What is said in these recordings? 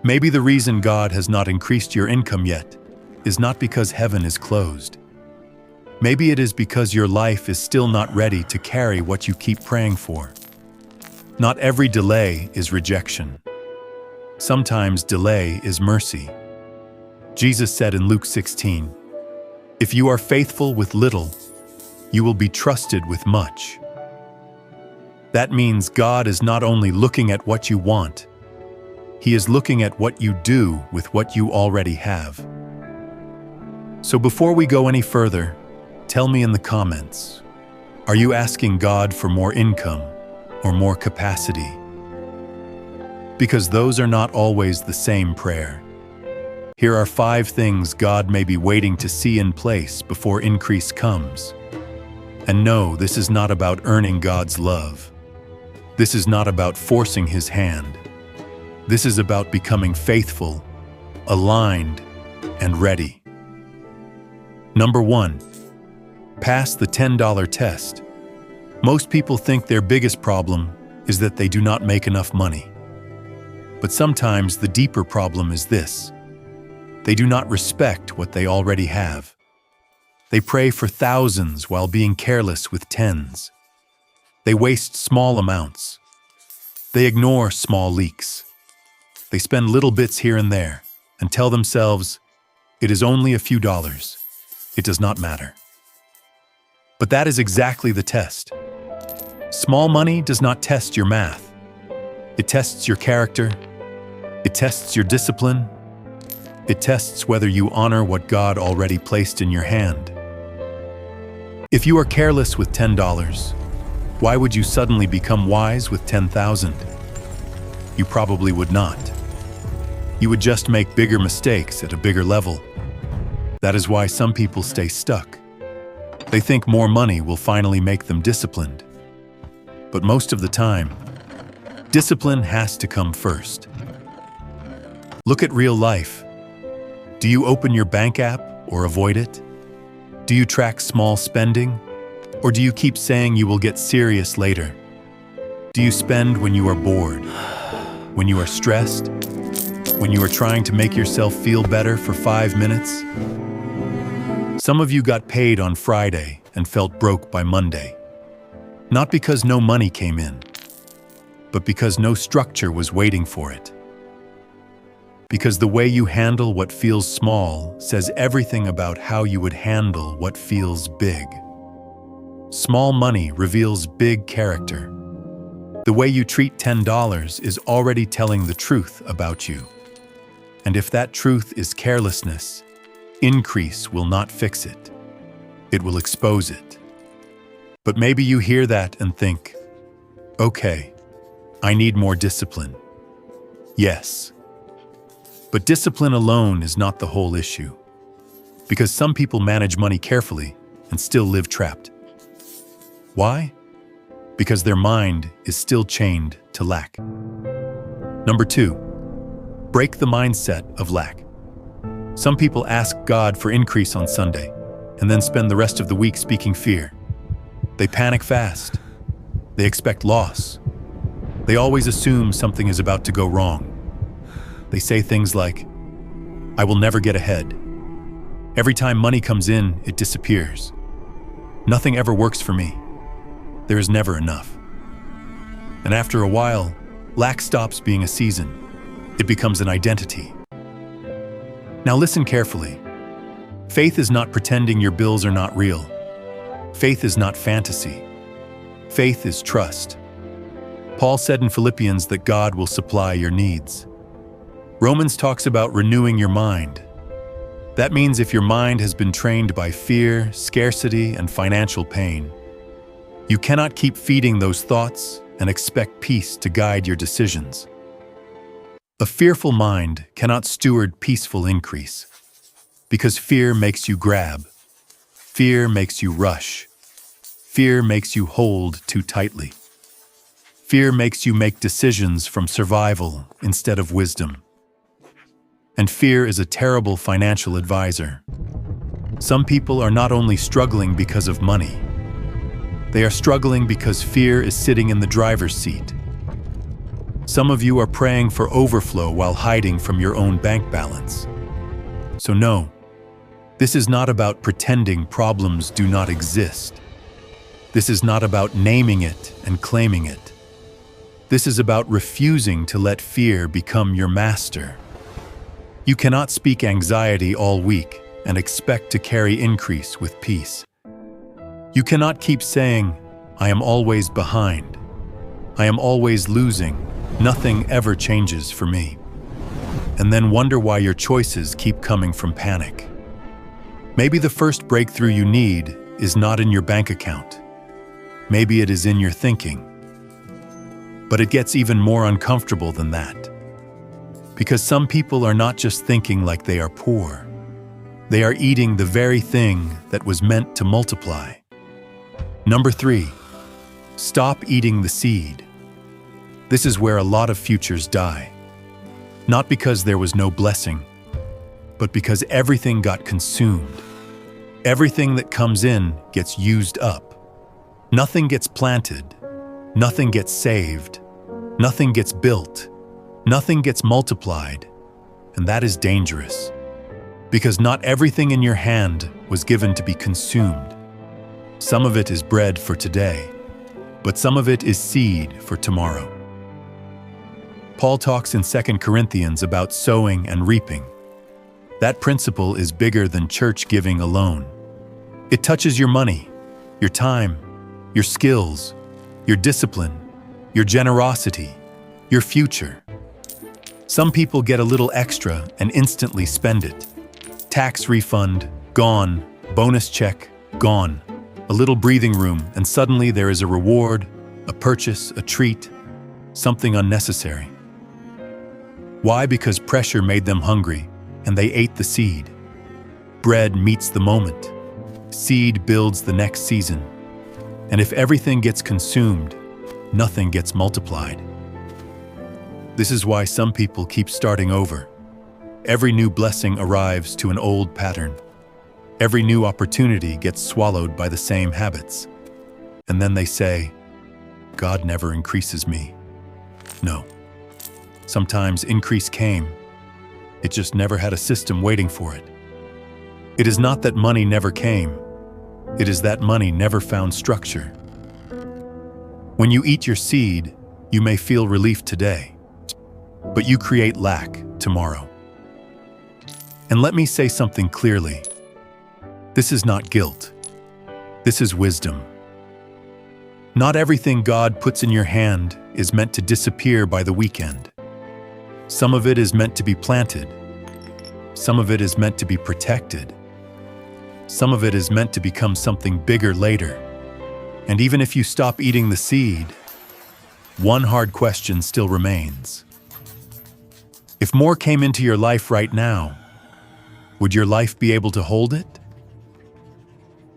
Maybe the reason God has not increased your income yet is not because heaven is closed. Maybe it is because your life is still not ready to carry what you keep praying for. Not every delay is rejection. Sometimes delay is mercy. Jesus said in Luke 16, "If you are faithful with little, you will be trusted with much." That means God is not only looking at what you want, He is looking at what you do with what you already have. So before we go any further, tell me in the comments, are you asking God for more income or more capacity? Because those are not always the same prayer. Here are 5 things God may be waiting to see in place before increase comes. And no, this is not about earning God's love. This is not about forcing His hand. This is about becoming faithful, aligned, and ready. Number 1, pass the $10 test. Most people think their biggest problem is that they do not make enough money. But sometimes the deeper problem is this: they do not respect what they already have. They pray for thousands while being careless with tens. They waste small amounts. They ignore small leaks. They spend little bits here and there and tell themselves, it is only a few dollars. It does not matter. But that is exactly the test. Small money does not test your math. It tests your character. It tests your discipline. It tests whether you honor what God already placed in your hand. If you are careless with $10, why would you suddenly become wise with 10,000? You probably would not. You would just make bigger mistakes at a bigger level. That is why some people stay stuck. They think more money will finally make them disciplined. But most of the time, discipline has to come first. Look at real life. Do you open your bank app or avoid it? Do you track small spending? Or do you keep saying you will get serious later? Do you spend when you are bored? When you are stressed? When you are trying to make yourself feel better for 5 minutes? Some of you got paid on Friday and felt broke by Monday. Not because no money came in, but because no structure was waiting for it. Because the way you handle what feels small says everything about how you would handle what feels big. Small money reveals big character. The way you treat $10 is already telling the truth about you. And if that truth is carelessness, increase will not fix it. It will expose it. But maybe you hear that and think, okay, I need more discipline. Yes. But discipline alone is not the whole issue. Because some people manage money carefully and still live trapped. Why? Because their mind is still chained to lack. Number 2, break the mindset of lack. Some people ask God for increase on Sunday and then spend the rest of the week speaking fear. They panic fast. They expect loss. They always assume something is about to go wrong. They say things like, I will never get ahead. Every time money comes in, it disappears. Nothing ever works for me. There is never enough. And after a while, lack stops being a season. It becomes an identity. Now listen carefully. Faith is not pretending your bills are not real. Faith is not fantasy. Faith is trust. Paul said in Philippians that God will supply your needs. Romans talks about renewing your mind. That means if your mind has been trained by fear, scarcity, and financial pain, you cannot keep feeding those thoughts and expect peace to guide your decisions. A fearful mind cannot steward peaceful increase, because fear makes you grab. Fear makes you rush. Fear makes you hold too tightly. Fear makes you make decisions from survival instead of wisdom. And fear is a terrible financial advisor. Some people are not only struggling because of money, they are struggling because fear is sitting in the driver's seat. Some of you are praying for overflow while hiding from your own bank balance. So no, this is not about pretending problems do not exist. This is not about naming it and claiming it. This is about refusing to let fear become your master. You cannot speak anxiety all week and expect to carry increase with peace. You cannot keep saying, "I am always behind. I am always losing. Nothing ever changes for me." And then wonder why your choices keep coming from panic. Maybe the first breakthrough you need is not in your bank account. Maybe it is in your thinking. But it gets even more uncomfortable than that. Because some people are not just thinking like they are poor. They are eating the very thing that was meant to multiply. Number 3, stop eating the seed. This is where a lot of futures die. Not because there was no blessing, but because everything got consumed. Everything that comes in gets used up. Nothing gets planted. Nothing gets saved. Nothing gets built. Nothing gets multiplied. And that is dangerous. Because not everything in your hand was given to be consumed. Some of it is bread for today, but some of it is seed for tomorrow. Paul talks in 2 Corinthians about sowing and reaping. That principle is bigger than church giving alone. It touches your money, your time, your skills, your discipline, your generosity, your future. Some people get a little extra and instantly spend it. Tax refund, gone. Bonus check, gone. A little breathing room, and suddenly there is a reward, a purchase, a treat, something unnecessary. Why? Because pressure made them hungry, and they ate the seed. Bread meets the moment. Seed builds the next season. And if everything gets consumed, nothing gets multiplied. This is why some people keep starting over. Every new blessing arrives to an old pattern. Every new opportunity gets swallowed by the same habits. And then they say, "God never increases me." No. Sometimes increase came. It just never had a system waiting for it. It is not that money never came. It is that money never found structure. When you eat your seed, you may feel relief today, but you create lack tomorrow. And let me say something clearly. This is not guilt. This is wisdom. Not everything God puts in your hand is meant to disappear by the weekend. Some of it is meant to be planted. Some of it is meant to be protected. Some of it is meant to become something bigger later. And even if you stop eating the seed, one hard question still remains. If more came into your life right now, would your life be able to hold it?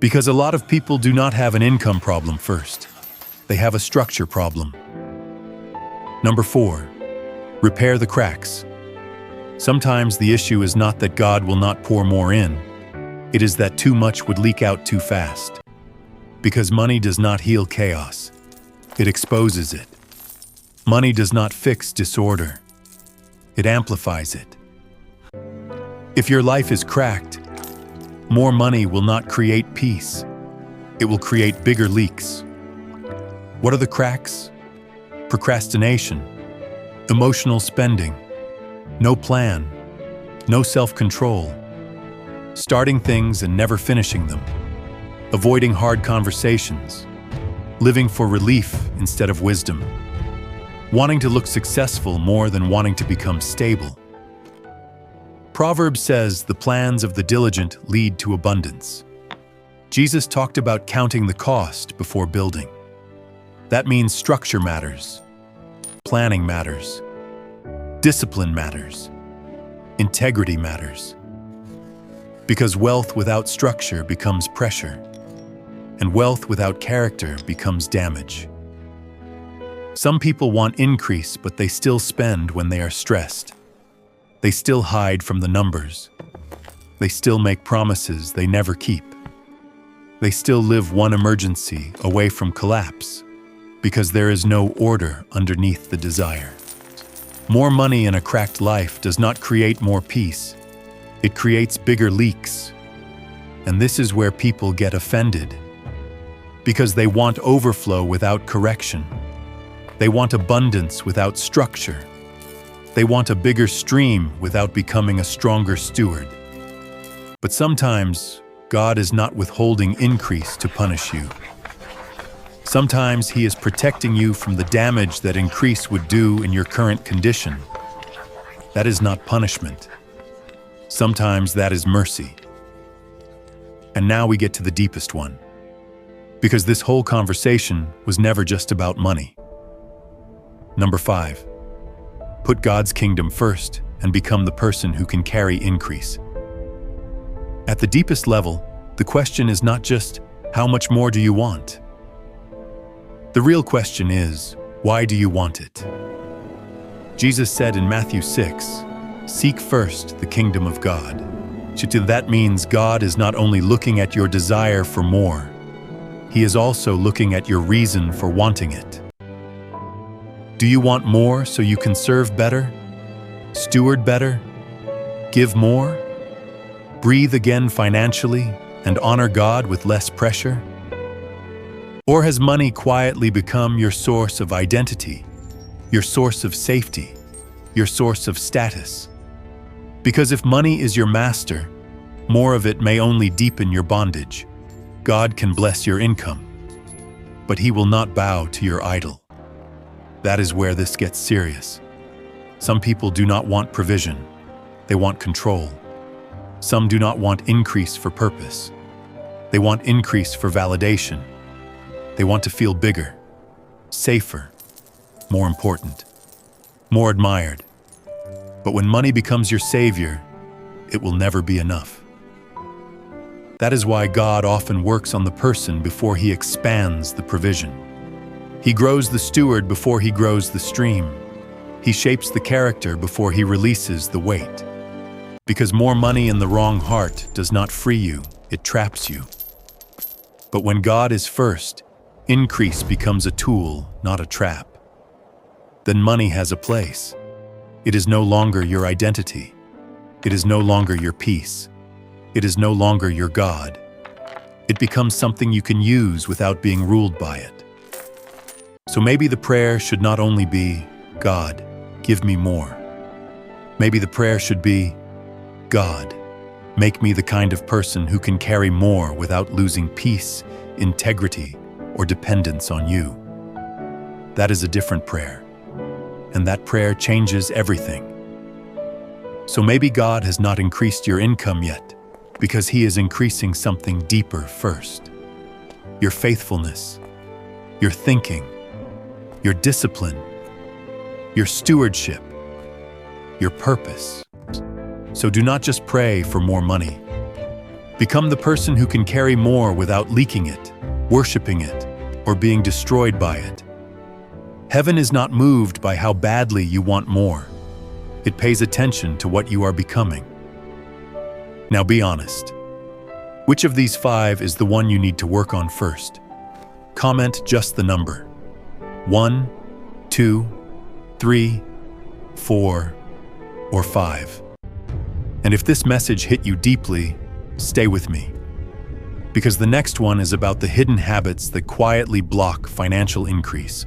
Because a lot of people do not have an income problem first. They have a structure problem. Number 4, repair the cracks. Sometimes the issue is not that God will not pour more in. It is that too much would leak out too fast. Because money does not heal chaos. It exposes it. Money does not fix disorder. It amplifies it. If your life is cracked, more money will not create peace. It will create bigger leaks. What are the cracks? Procrastination, emotional spending, no plan, no self-control, starting things and never finishing them, avoiding hard conversations, living for relief instead of wisdom, wanting to look successful more than wanting to become stable. Proverbs says the plans of the diligent lead to abundance. Jesus talked about counting the cost before building. That means structure matters, planning matters, discipline matters, integrity matters. Because wealth without structure becomes pressure, and wealth without character becomes damage. Some people want increase, but they still spend when they are stressed. They still hide from the numbers. They still make promises they never keep. They still live one emergency away from collapse because there is no order underneath the desire. More money in a cracked life does not create more peace. It creates bigger leaks. And this is where people get offended. Because they want overflow without correction. They want abundance without structure. They want a bigger stream without becoming a stronger steward. But sometimes, God is not withholding increase to punish you. Sometimes He is protecting you from the damage that increase would do in your current condition. That is not punishment. Sometimes that is mercy. And now we get to the deepest one. Because this whole conversation was never just about money. Number 5. Put God's kingdom first and become the person who can carry increase. At the deepest level, the question is not just, how much more do you want? The real question is, why do you want it? Jesus said in Matthew 6, "Seek first the kingdom of God." That means God is not only looking at your desire for more, He is also looking at your reason for wanting it. Do you want more so you can serve better? Steward better? Give more? Breathe again financially and honor God with less pressure? Or has money quietly become your source of identity, your source of safety, your source of status? Because if money is your master, more of it may only deepen your bondage. God can bless your income, but He will not bow to your idol. That is where this gets serious. Some people do not want provision, they want control. Some do not want increase for purpose. They want increase for validation. They want to feel bigger, safer, more important, more admired. But when money becomes your savior, it will never be enough. That is why God often works on the person before He expands the provision. He grows the steward before He grows the stream. He shapes the character before He releases the weight. Because more money in the wrong heart does not free you, it traps you. But when God is first, increase becomes a tool, not a trap. Then money has a place. It is no longer your identity. It is no longer your peace. It is no longer your God. It becomes something you can use without being ruled by it. So maybe the prayer should not only be, "God, give me more." Maybe the prayer should be, "God, make me the kind of person who can carry more without losing peace, integrity, or dependence on you." That is a different prayer. And that prayer changes everything. So maybe God has not increased your income yet, because He is increasing something deeper first. Your faithfulness, your thinking, your discipline, your stewardship, your purpose. So do not just pray for more money. Become the person who can carry more without leaking it, worshiping it, or being destroyed by it. Heaven is not moved by how badly you want more. It pays attention to what you are becoming. Now be honest. Which of these 5 is the one you need to work on first? Comment just the number. 1, 2, 3, 4, or 5. And if this message hit you deeply, stay with me. Because the next one is about the hidden habits that quietly block financial increase.